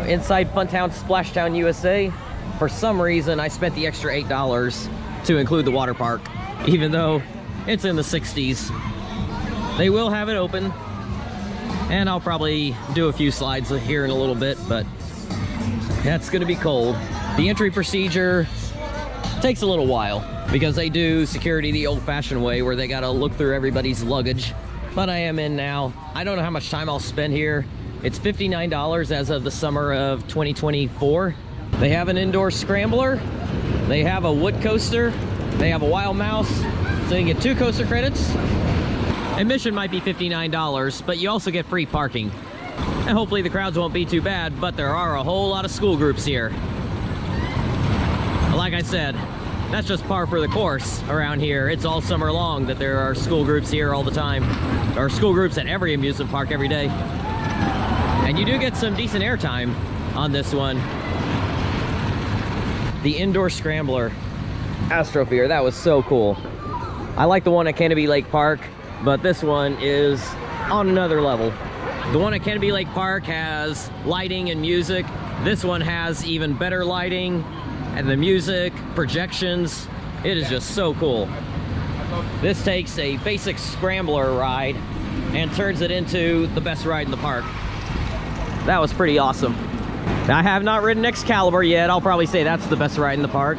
inside Funtown Splashtown USA. For some reason, I spent the extra $8 to include the water park, even though it's in the 60s. They will have it open, and I'll probably do a few slides here in a little bit, but that's gonna be cold. The entry procedure takes a little while because they do security the old-fashioned way where they gotta look through everybody's luggage. But I am in now. I don't know how much time I'll spend here. It's $59 as of the summer of 2024. They have an indoor scrambler. They have a wood coaster. They have a wild mouse. So you get 2 coaster credits. Admission might be $59, but you also get free parking. And hopefully the crowds won't be too bad, but there are a whole lot of school groups here. Like I said, that's just par for the course around here. It's all summer long that there are school groups here all the time. There are school groups at every amusement park every day. And you do get some decent airtime on this one. The indoor scrambler, Astrophere, that was so cool. I like the one at Canopy Lake Park, but this one is on another level. The one at Canopy Lake Park has lighting and music. This one has even better lighting and the music, projections. It is just so cool. This takes a basic scrambler ride and turns it into the best ride in the park. That was pretty awesome. I have not ridden Excalibur yet. I'll probably say that's the best ride in the park,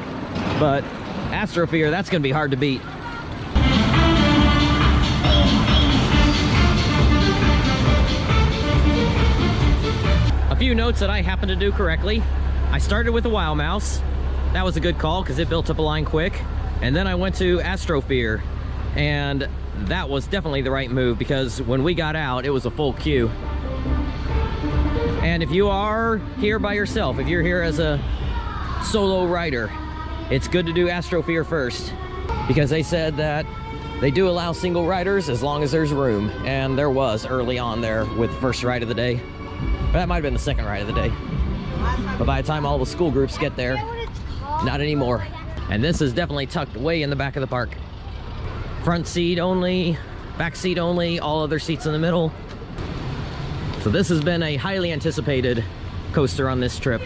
but Astrophere, that's gonna be hard to beat. A few notes that I happened to do correctly. I started with the Wild Mouse. That was a good call because it built up a line quick. And then I went to Astrophere, and that was definitely the right move because when we got out, it was a full queue. And if you are here by yourself, if you're here as a solo rider, it's good to do Astrophere first because they said that they do allow single riders as long as there's room. And there was early on there with the first ride of the day. That might have been the second ride of the day. But by the time all the school groups get there, not anymore. And this is definitely tucked way in the back of the park. Front seat only, back seat only, all other seats in the middle. So this has been a highly anticipated coaster on this trip.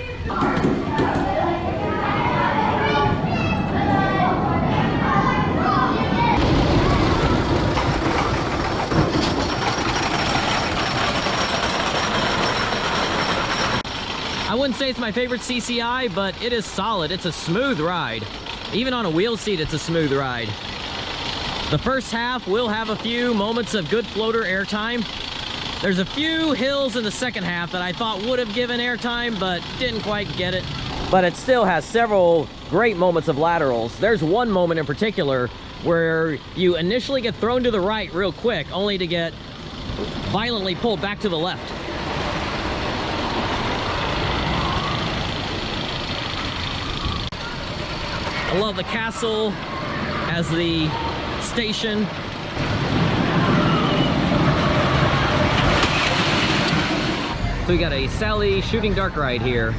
I wouldn't say it's my favorite CCI, but it is solid. It's a smooth ride. Even on a wheel seat, it's a smooth ride. The first half will have a few moments of good floater airtime. There's a few hills in the second half that I thought would have given airtime, but didn't quite get it. But it still has several great moments of laterals. There's one moment in particular where you initially get thrown to the right real quick, only to get violently pulled back to the left. I love the castle as the station. So we got a Sally shooting dark ride here.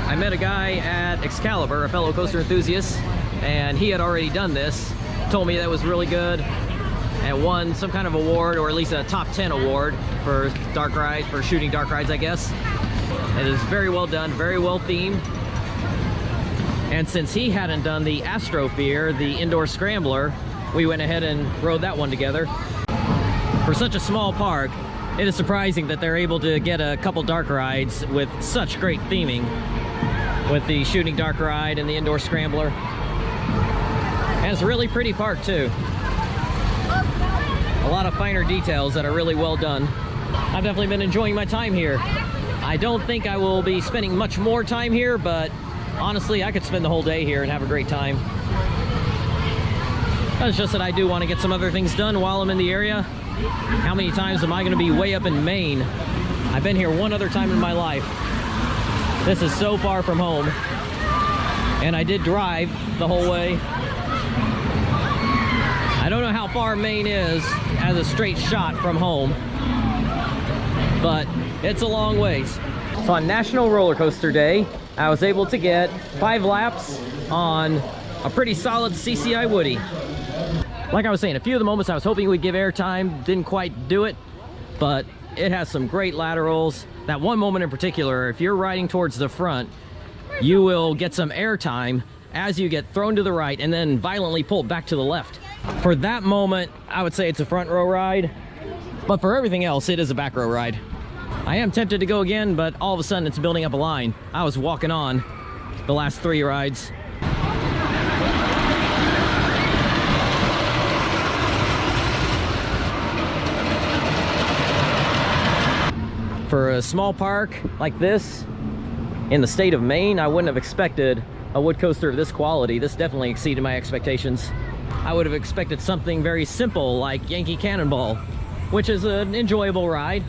I met a guy at Excalibur, a fellow coaster enthusiast, and he had already done this. Told me that was really good and won some kind of award, or at least a top 10 award for dark rides, for shooting dark rides, I guess. It is very well done, very well themed. And since he hadn't done the Astrophere, the indoor scrambler, we went ahead and rode that one together. For such a small park, it is surprising that they're able to get a couple dark rides with such great theming, with the shooting dark ride and the indoor scrambler. And it's a really pretty park too. A lot of finer details that are really well done. I've definitely been enjoying my time here. I don't think I will be spending much more time here, but honestly, I could spend the whole day here and have a great time. It's just that I do want to get some other things done while I'm in the area. How many times am I going to be way up in Maine? I've been here one other time in my life. This is so far from home. And I did drive the whole way. I don't know how far Maine is as a straight shot from home, but it's a long ways. So on National Roller Coaster Day, I was able to get 5 laps on a pretty solid CCI Woody. Like I was saying, a few of the moments I was hoping we'd give airtime, didn't quite do it, but it has some great laterals. that one moment in particular, if you're riding towards the front, you will get some air time as you get thrown to the right and then violently pulled back to the left. For that moment, I would say it's a front row ride, but for everything else, it is a back row ride. I am tempted to go again, but all of a sudden it's building up a line. I was walking on the last 3 rides. For a small park like this in the state of Maine, I wouldn't have expected a wood coaster of this quality. This definitely exceeded my expectations. I would have expected something very simple like Yankee Cannonball, which is an enjoyable ride,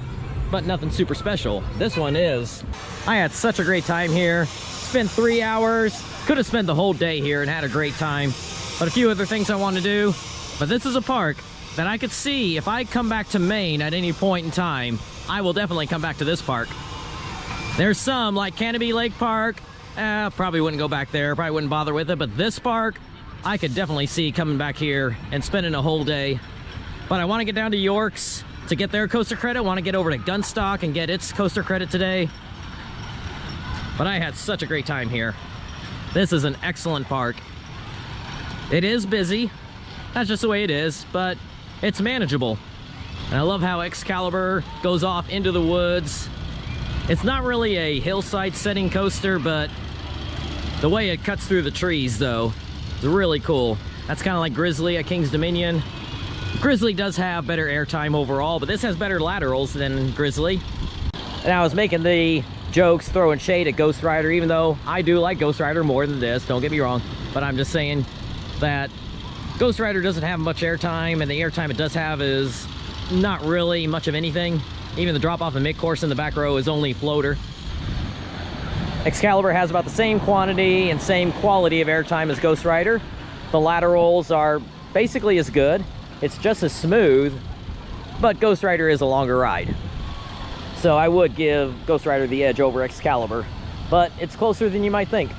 but nothing super special. This one is. I had such a great time here. Spent 3 hours. Could have spent the whole day here and had a great time, but a few other things I want to do. But this is a park that I could see if I come back to Maine at any point in time, I will definitely come back to this park. There's some like Canopy Lake Park, probably wouldn't go back there, probably wouldn't bother with it, but this park, I could definitely see coming back here and spending a whole day. But I want to get down to York's to get their coaster credit. I want to get over to Gunstock and get its coaster credit today. But I had such a great time here. This is an excellent park. It is busy. That's just the way it is, but it's manageable. And I love how Excalibur goes off into the woods. It's not really a hillside setting coaster, but the way it cuts through the trees, though, is really cool. That's kind of like Grizzly at King's Dominion. Grizzly does have better airtime overall, but this has better laterals than Grizzly. And I was making the jokes, throwing shade at Ghost Rider, even though I do like Ghost Rider more than this, don't get me wrong. But I'm just saying that Ghost Rider doesn't have much airtime, and the airtime it does have is not really much of anything. Even the drop off the mid-course in the back row is only floater. Excalibur has about the same quantity and same quality of airtime as Ghost Rider. The laterals are basically as good. It's just as smooth, but Ghost Rider is a longer ride. So I would give Ghost Rider the edge over Excalibur, but it's closer than you might think.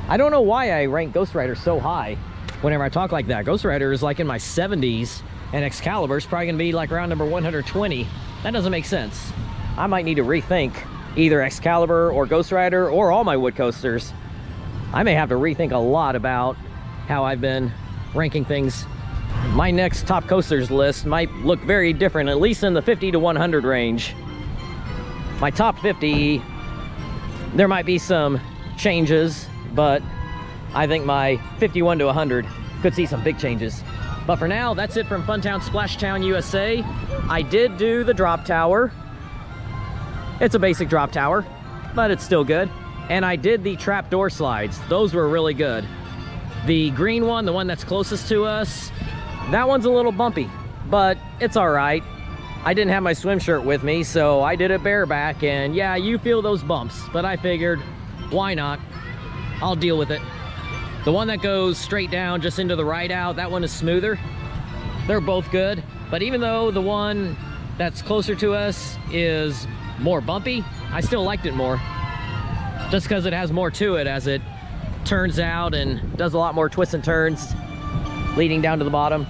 I don't know why I rank Ghost Rider so high whenever I talk like that. Ghost Rider is like in my 70s, and Excalibur is probably gonna be like around number 120. That doesn't make sense. I might need to rethink either Excalibur or Ghost Rider or all my wood coasters. I may have to rethink a lot about how I've been ranking things. My next top coasters list might look very different, at least in the 50 to 100 range. My top 50, there might be some changes, but I think my 51 to 100 could see some big changes. But for now, that's it from Funtown Splashtown USA. I did do the drop tower. It's a basic drop tower, but it's still good. And I did the trapdoor slides. Those were really good. The green one, the one that's closest to us, that one's a little bumpy, but it's all right. I didn't have my swim shirt with me, so I did it bareback, and yeah, you feel those bumps, but I figured, why not? I'll deal with it. The one that goes straight down just into the ride out, that one is smoother. They're both good, but even though the one that's closer to us is more bumpy, I still liked it more. Just because it has more to it as it turns out and does a lot more twists and turns leading down to the bottom.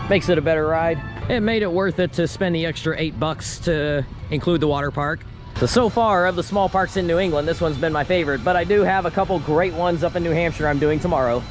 Makes it a better ride. It made it worth it to spend the extra $8 to include the water park. So far of the small parks in New England, this one's been my favorite, but I do have a couple great ones up in New Hampshire I'm doing tomorrow.